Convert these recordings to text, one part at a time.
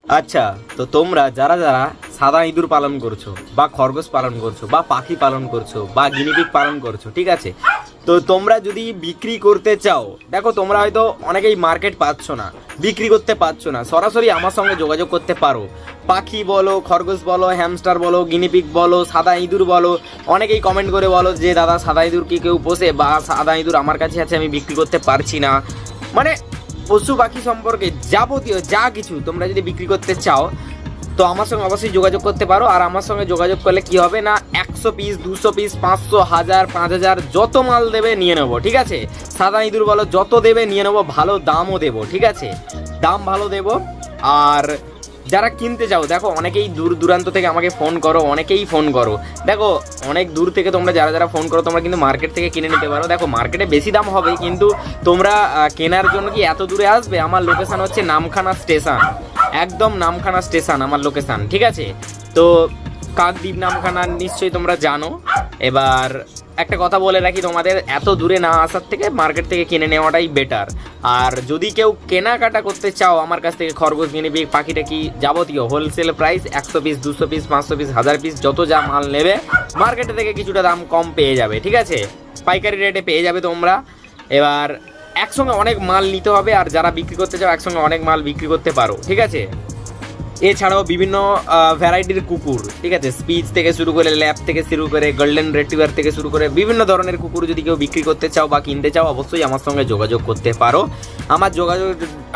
আচ্ছা, তো তোমরা যারা যারা সাদা ইঁদুর পালন করছো বা খরগোশ পালন করছো বা পাখি পালন করছো বা গিনিপিগ পালন করছো, ঠিক আছে, তো তোমরা যদি বিক্রি করতে চাও, দেখো তোমরা হয়তো অনেকেই মার্কেট পাচ্ছ না, বিক্রি করতে পারছো না, সরাসরি আমার সঙ্গে যোগাযোগ করতে পারো। পাখি বলো, খরগোশ বলো, হ্যামস্টার বলো, গিনিপিগ বলো, সাদা ইঁদুর বলো, অনেকেই কমেন্ট করে বলো যে দাদা সাদা ইঁদুর কি কেউ পোষে, বা সাদা ইঁদুর আমার কাছে আছে আমি বিক্রি করতে পারছি না। মানে পশু পাখি সম্পর্কে যাবতীয় যা কিছু তোমরা যদি বিক্রি করতে চাও, তো আমার সঙ্গে অবশ্যই যোগাযোগ করতে পারো। আর আমার সঙ্গে যোগাযোগ করলে কি হবে না, 100 পিস, 200 পিস, 500, 1000, 5000 যত মাল দেবে নিয়ে নেবো, ঠিক আছে। সাদা ইঁদুর বলো, যত দেবে নিয়ে নেবো, ভালো দামও দেবো, ঠিক আছে, দাম ভালো দেবো। আর যারা কিনতে চাও, দেখো অনেকেই দূর দূরান্ত থেকে আমাকে ফোন করো, অনেকেই ফোন করো, দেখো অনেক দূর থেকে তোমরা যারা যারা ফোন করো, তোমরা কিন্তু মার্কেট থেকে কিনে নিতে পারো। দেখো মার্কেটে বেশি দাম হবে, কিন্তু তোমরা কেনার জন্য কি এত দূরে আসবে? আমার লোকেশান হচ্ছে নামখানা স্টেশন, একদম নামখানা স্টেশন আমার লোকেশান, ঠিক আছে। তো কাকদ্বীপ নামখানা নিশ্চয়ই তোমরা জানো। এবার একটা কথা বলে রাখি তোমাদের, এত দূরে না আসার থেকে মার্কেট থেকে কিনে নেওয়াটাই বেটার। আর যদি কেউ কেনাকাটা করতে চাও আমার কাছ থেকে, খরগোশ, গিনিপিগ, পাখিটা কি যাবতীয় wholesale price 100 piece, 200 piece, 500 piece, 1000 piece, যত যা মাল নেবে মার্কেটে থেকে কিছুটা দাম কম পেয়ে যাবে, ঠিক আছে, পাইকারি রেটে পেয়ে যাবে তোমরা। এবার একসঙ্গে অনেক মাল নিতে হবে, আর যারা বিক্রি করতে চাও একসঙ্গে অনেক মাল বিক্রি করতে পারো, ঠিক আছে। এছাড়াও বিভিন্ন ভ্যারাইটির কুকুর, ঠিক আছে, স্পিচ থেকে শুরু করে, ল্যাব থেকে শুরু করে, গোল্ডেন রিট্রিভার থেকে শুরু করে বিভিন্ন ধরনের কুকুর যদি কেউ বিক্রি করতে চাও বা কিনতে চাও, অবশ্যই আমার সঙ্গে যোগাযোগ করতে পারো।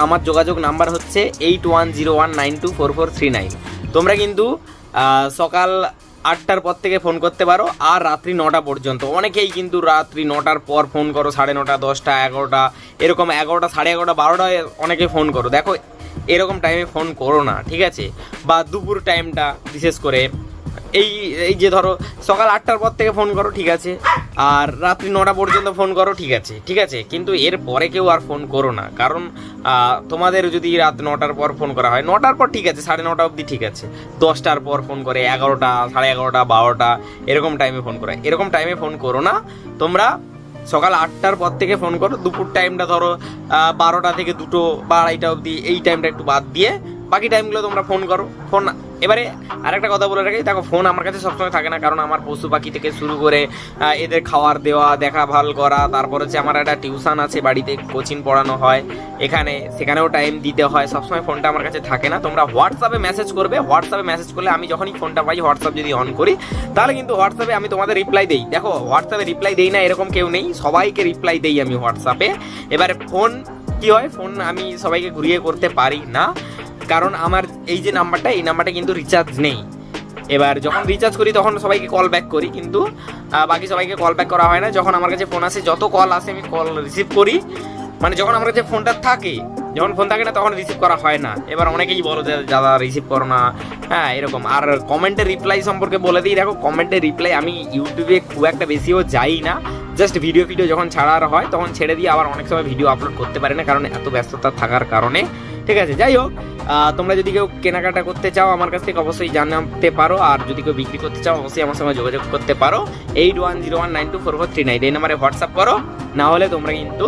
আমার যোগাযোগ নাম্বার হচ্ছে 8101924439। তোমরা কিন্তু সকাল 8টার পর থেকে ফোন করতে পারো, আর রাত্রি 9টা পর্যন্ত। অনেকেই কিন্তু রাত্রি 9টার পর ফোন করো, 9:30, 10টা, 11টা, এরকম 11টা, 11:30, 12টায় অনেকে ফোন করো। দেখো এরকম টাইমে ফোন করো না, ঠিক আছে, বা দুপুর টাইমটা বিশেষ করে, এই এই যে ধরো সকাল 8টার পর থেকে ফোন করো, ঠিক আছে, আর রাত্রি 9টা পর্যন্ত ফোন করো, ঠিক আছে, ঠিক আছে, কিন্তু এর পরে কেউ আর ফোন করো না, কারণ তোমাদের যদি রাত 9টার পর ফোন করা হয়, 9টার পর ঠিক আছে, 9:30 অবধি ঠিক আছে, 10টার পর ফোন করে, 11টা, 11:30, 12টা, এরকম টাইমে ফোন করে, এরকম টাইমে ফোন করো না তোমরা। সকাল 8টার পর থেকে ফোন করো, দুপুর টাইমটা ধরো 12টা থেকে 2টো বা 2:30 অবধি, এই টাইমটা একটু বাদ দিয়ে বাকি টাইমগুলো তোমরা ফোন করো। ফোন এবারে আরেকটা কথা বলে রাখি, দেখো ফোন আমার কাছে সবসময় থাকে না, কারণ আমার পশু পাখি থেকে শুরু করে এদের খাওয়ার দেওয়া, দেখাভাল করা, তারপর হচ্ছে আমার একটা টিউশন আছে বাড়িতে, কোচিং পড়ানো হয় এখানে, সেখানেও টাইম দিতে হয়, সবসময় ফোনটা আমার কাছে থাকে না। তোমরা হোয়াটসঅ্যাপে মেসেজ করবে, হোয়াটসঅ্যাপে মেসেজ করলে আমি যখনই ফোনটা পাই, হোয়াটসঅ্যাপ যদি অন করি, তাহলে কিন্তু হোয়াটসঅ্যাপে আমি তোমাদের রিপ্লাই দেই। দেখো হোয়াটসঅ্যাপে রিপ্লাই দেই না এরকম কেউ নেই, সবাইকে রিপ্লাই দেই আমি হোয়াটসঅ্যাপে। এবারে ফোন কি হয়, ফোন আমি সবাইকে ঘুরিয়ে করতে পারি না, কারণ আমার এই যে নাম্বারটা, এই নাম্বারটা কিন্তু রিচার্জ নেই। এবার যখন রিচার্জ করি তখন সবাইকে কল ব্যাক করি, কিন্তু বাকি সবাইকে কল ব্যাক করা হয় না। যখন আমার কাছে ফোন আসে, যত কল আসে আমি কল রিসিভ করি, মানে যখন আমার কাছে ফোনটা থাকে, যখন ফোন থাকে না তখন রিসিভ করা হয় না। এবার অনেকেই বলো যে দাদা রিসিভ করো না, হ্যাঁ এরকম। আর কমেন্টের রিপ্লাই সম্পর্কে বলে দিই, দেখো কমেন্টের রিপ্লাই আমি ইউটিউবে খুব একটা বেশিও যাই না, জাস্ট ভিডিও যখন ছাড়ার হয় তখন ছেড়ে দিই, আবার অনেক সময় ভিডিও আপলোড করতে পারি না, কারণ এত ব্যস্ততা থাকার কারণে, ঠিক আছে। যাই হোক, তোমরা যদি কেউ কেনাকাটা করতে চাও আমার কাছ থেকে অবশ্যই জানাতে পারো, আর যদি কেউ বিক্রি করতে চাও অবশ্যই আমার সঙ্গে যোগাযোগ করতে পারো। 8101924439 এই নাম্বারে হোয়াটসঅ্যাপ করো, না হলে তোমরা কিন্তু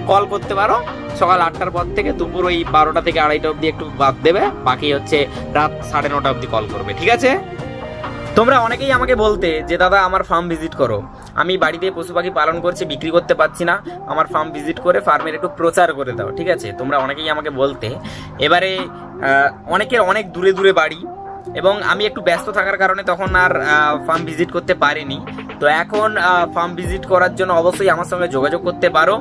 কল করতে পারো। সকাল 8টার পর থেকে দুপুর ওই 12টা থেকে 2:30 অবধি একটু বাদ দেবে, বাকি হচ্ছে রাত 9:30 অবধি কল করবে, ঠিক আছে। তোমরা অনেকেই আমাকে বলতে যে দাদা আমার ফার্ম ভিজিট করো, আমি বাড়িতে পশু পাখি পালন করছি, বিক্রি করতে পারছি না, আমার ফার্ম ভিজিট করে ফার্মের একটু প্রচার করে দাও, ঠিক আছে। তোমরা অনেকেই আমাকে বলতে, এবারে অনেকের অনেক দূরে দূরে বাড়ি, এবং আমি একটু ব্যস্ত থাকার কারণে তখন আর ফার্ম ভিজিট করতে পারিনি। তো এখন ফার্ম ভিজিট করার জন্য অবশ্যই আমার সঙ্গে যোগাযোগ করতে পারো,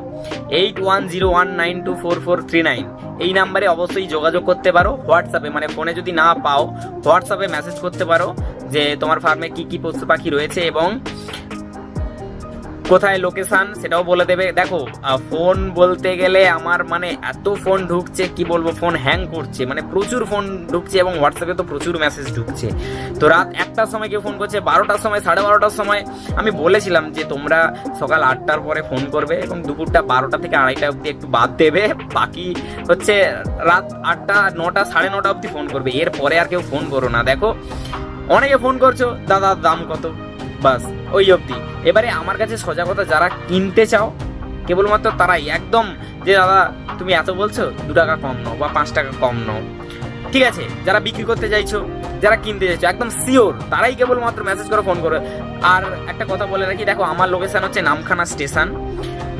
8101924439 এই নাম্বারে অবশ্যই যোগাযোগ করতে পারো। হোয়াটসঅ্যাপে, মানে ফোনে যদি না পাও, হোয়াটসঅ্যাপে মেসেজ করতে পারো যে তোমার ফার্মে কি কি পশু পাখি রয়েছে এবং কোথায় লোকেশন সেটাও বলে দেবে। দেখো ফোন বলতে গেলে আমার মানে এত ফোন ঢুকছে, কি বলবো, ফোন হ্যাং করছে, মানে প্রচুর ফোন ঢুকছে, এবং হোয়াটসঅ্যাপে তো প্রচুর মেসেজ ঢুকছে। তো রাত 1টার সময় কেউ ফোন করছে, 12টার সময়, 12:30টার সময়। আমি বলেছিলাম যে তোমরা সকাল 8টার পরে ফোন করবে, এবং দুপুরটা 12টা থেকে 2:30 অবধি একটু বাদ দেবে, বাকি হচ্ছে রাত 8টা, 9টা, 9:30 অবধি ফোন করবে, এর পরে আর কেউ ফোন করো না। দেখো অনেকে ফোন করছো, দাদা দাম কত, বাস ওই অবধি। এবারে আমার কাছে সোজা কথা, যারা কিনতে চাও কেবলমাত্র তারাই একদম যে দাদা তুমি এত বলছো, 2 টাকা কম নাও বা 5 টাকা কম নাও, ঠিক আছে, যারা বিক্রি করতে চাইছো, যারা কিনতে চাইছো একদম শিওর, তারাই কেবলমাত্র মেসেজ করো, ফোন করো। আর একটা কথা বলে রাখি, দেখো আমার লোকেশন হচ্ছে নামখানা স্টেশন,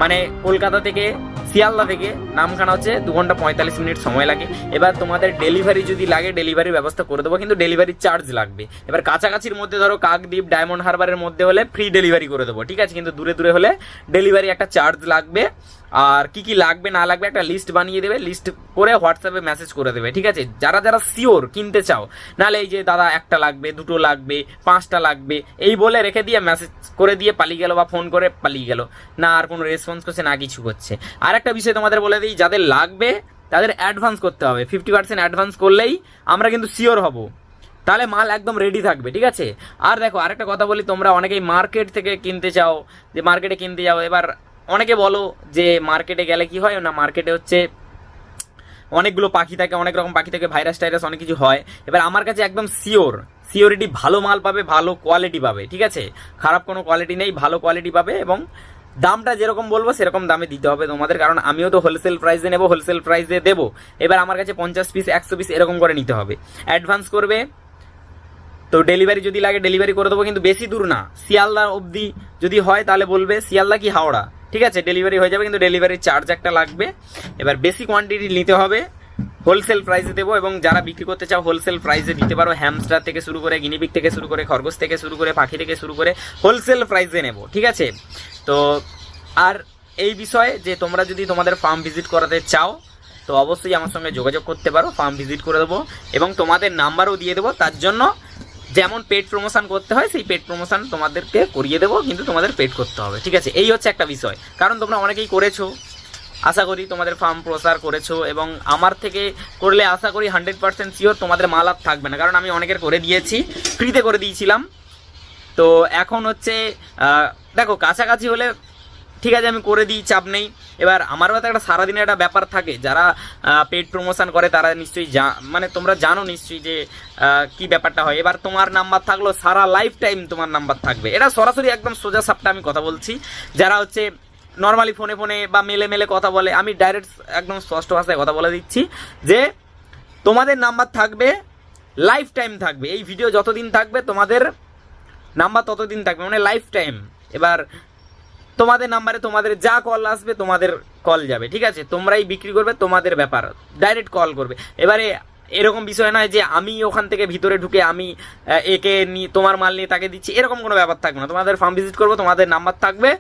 মানে কলকাতা থেকে শিয়ালদা থেকে নামখানা হচ্ছে 2 ঘন্টা 45 মিনিট সময় লাগে। এবার তোমাদের ডেলিভারি যদি লাগে ডেলিভারির ব্যবস্থা করে দেবো, কিন্তু ডেলিভারি চার্জ লাগবে। এবার কাছাকাছির মধ্যে ধরো কাকদ্বীপ, ডায়মন্ড হারবারের মধ্যে হলে ফ্রি ডেলিভারি করে দেবো, ঠিক আছে, কিন্তু দূরে দূরে হলে ডেলিভারি একটা চার্জ লাগবে। আর কি কি লাগবে না লাগবে একটা লিস্ট বানিয়ে দেবে, লিস্ট করে হোয়াটসঅ্যাপে মেসেজ করে দেবে, ঠিক আছে, যারা যারা শিওর কিনতে চাও। নাহলে এই যে দাদা একটা লাগবে, দুটো লাগবে, 5টা লাগবে এই বলে রেখে দিয়ে মেসেজ করে দিয়ে পালিয়ে গেল, বা ফোন করে পালিয়ে গেল, না আর কোনো রেসপন্স করছে না কিছু করছে। আর একটা বিষয় তোমাদের বলে দিই, যাদের লাগবে তাদের অ্যাডভান্স করতে হবে, 50% অ্যাডভান্স করলেই আমরা কিন্তু শিওর হব, তাহলে মাল একদম রেডি থাকবে, ঠিক আছে। আর দেখো আরেকটা কথা বলি, তোমরা অনেকেই মার্কেট থেকে কিনতে চাও, যে মার্কেটে কিনতে যাও। এবার অনেকে বলো যে মার্কেটে গেলে কি হয় না, মার্কেটে হচ্ছে অনেকগুলো পাখি থাকে, অনেক রকম পাখি থাকে, ভাইরাস টাইরাস অনেক কিছু হয়। এবার আমার কাছে একদম সিওরিটি ভালো মাল পাবে, ভালো কোয়ালিটি পাবে, ঠিক আছে, খারাপ কোনো কোয়ালিটি নেই, ভালো কোয়ালিটি পাবে। এবং দামটা যেরকম বলবো সেরকম দামে দিতে হবে তোমাদের, কারণ আমিও তো হোলসেল প্রাইসে নেবো, হোলসেল প্রাইসে দেবো। এবার আমার কাছে 50 পিস 100 পিস এরকম করে নিতে হবে, অ্যাডভান্স করবে। তো ডেলিভারি যদি লাগে ডেলিভারি করে দেবো, কিন্তু বেশি দূর না, শিয়ালদা অবধি যদি হয় তাহলে বলবে, শিয়ালদা কি হাওড়া, ঠিক আছে, ডেলিভারি হয়ে যাবে, কিন্তু ডেলিভারি চার্জ একটা লাগবে। এবার বেশি কোয়ান্টিটি নিতে হবে, হোলসেল প্রাইসে দেবো। এবং যারা বিক্রি করতে চাও হোলসেল প্রাইসে দিতে পারো, হ্যামস্টার থেকে শুরু করে, গিনিপিগ থেকে শুরু করে, খরগোশ থেকে শুরু করে, পাখি থেকে শুরু করে হোলসেল প্রাইসে নেব, ঠিক আছে। তো আর এই বিষয়ে যে তোমরা যদি তোমাদের ফার্ম ভিজিট করাতে চাও তো অবশ্যই আমার সঙ্গে যোগাযোগ করতে পারো, ফার্ম ভিজিট করে দেবো এবং তোমাদের নাম্বারও দিয়ে দেবো। তার জন্য যেমন পেড প্রমোশন করতে হয় সেই পেড প্রমোশন তোমাদেরকে করিয়ে দেবো, কিন্তু তোমাদের পেড করতে হবে, ঠিক আছে। এই হচ্ছে একটা বিষয়, কারণ তোমরা অনেকেই করেছো, আশা করি তোমাদের ফার্ম প্রসার করেছো, এবং আমার থেকে করলে আশা করি 100% শিওর তোমাদের মাল আর থাকবে না, কারণ আমি অনেকের করে দিয়েছি, ফ্রিতে করে দিয়েছিলাম। তো এখন হচ্ছে দেখো কাছাকাছি হলে ঠিক আছে আমি করে দিই, চাপ নেই। এবার আমারও তো একটা সারাদিনের একটা ব্যাপার থাকে, যারা পেড প্রমোশন করে তারা নিশ্চয়ই মানে তোমরা জানো নিশ্চয়ই যে কি ব্যাপারটা হয়। এবার তোমার নাম্বার থাকলো, সারা লাইফ টাইম তোমার নাম্বার থাকবে, এটা সরাসরি একদম সোজা সাপটা আমি কথা বলছি। যারা হচ্ছে নর্মালি ফোনে ফোনে বা মেলে কথা বলে, আমি ডাইরেক্ট একদম স্পষ্ট ভাষায় কথা বলে দিচ্ছি যে তোমাদের নাম্বার থাকবে, লাইফ টাইম থাকবে, এই ভিডিও যতদিন থাকবে তোমাদের নাম্বার ততদিন থাকবে, মানে লাইফ টাইম। এবার তোমাদের নাম্বারে তোমাদের যা কল আসবে তোমাদের কল যাবে, ঠিক আছে, তোমরাই বিক্রি করবে, তোমাদের ব্যাপার, ডাইরেক্ট কল করবে। এবারে এরকম বিষয় নয় যে আমি ওখান থেকে ভিতরে ঢুকে আমি একে নিয়ে তোমার মাল নিয়ে তাকে দিচ্ছি, এরকম কোনো ব্যাপার থাকবে না। তোমাদের ফার্ম ভিজিট করবো, তোমাদের নাম্বার থাকবে,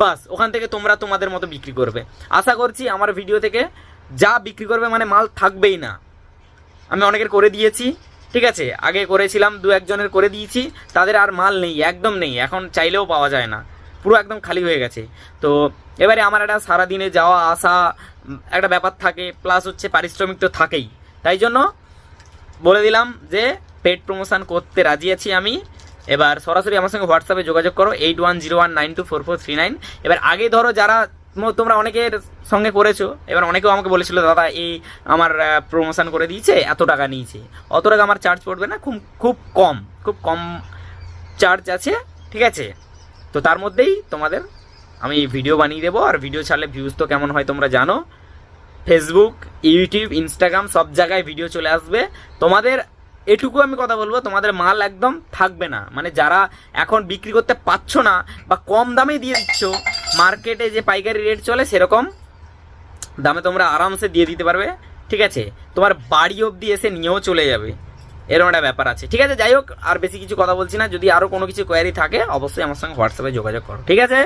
বাস ওখান থেকে তোমরা তোমাদের মতো বিক্রি করবে। আশা করছি আমার ভিডিও থেকে যা বিক্রি করবে মানে মাল থাকবেই না। আমি অনেকের করে দিয়েছি, ঠিক আছে, আগে করেছিলাম 2-1 জনের করে দিয়েছি, তাদের আর মাল নেই, একদম নেই, এখন চাইলেও পাওয়া যায় না, পুরো একদম খালি হয়ে গেছে। তো এবারে আমার একটা সারাদিনে যাওয়া আসা একটা ব্যাপার থাকে, প্লাস হচ্ছে পারিশ্রমিক তো থাকেই, তাই জন্য বলে দিলাম যে পেড প্রমোশন করতে রাজি আছি আমি। এবার সরাসরি আমার সঙ্গে হোয়াটসঅ্যাপে যোগাযোগ করো 8101924439। এবার আগে ধরো যারা তোমরা অনেকের সঙ্গে করেছো, এবার অনেকেও আমাকে বলেছিল দাদা এই আমার প্রমোশন করে দিয়েছে, এত টাকা নিয়েছে, অত টাকা আমার চার্জ পড়বে না, খুব কম চার্জ আছে, ঠিক আছে। তো তার মধ্যেই তোমাদের আমি ভিডিও বানিয়ে দেবো, আর ভিডিও ছাড়লে ভিউজ তো কেমন হয় তোমরা জানো, ফেসবুক, ইউটিউব, ইনস্টাগ্রাম সব জায়গায় ভিডিও চলে আসবে। তোমাদের এটুকু আমি কথা বলবো, তোমাদের মাল একদম থাকবে না, মানে যারা এখন বিক্রি করতে পারছো না বা কম দামে দিয়ে দিচ্ছ, মার্কেটে যে পাইকারি রেট চলে সেরকম দামে তোমরা আরামসে দিয়ে দিতে পারবে, ঠিক আছে, তোমার বাড়ি অবধি এসে নিয়েও চলে যাবে, এরকম একটা ব্যাপার আছে, ঠিক আছে। যাই হোক, আর বেশি কিছু কথা বলছি না, যদি আরও কোনো কিছু কোয়ারি থাকে অবশ্যই আমার সঙ্গে হোয়াটসঅ্যাপে যোগাযোগ করো, ঠিক আছে।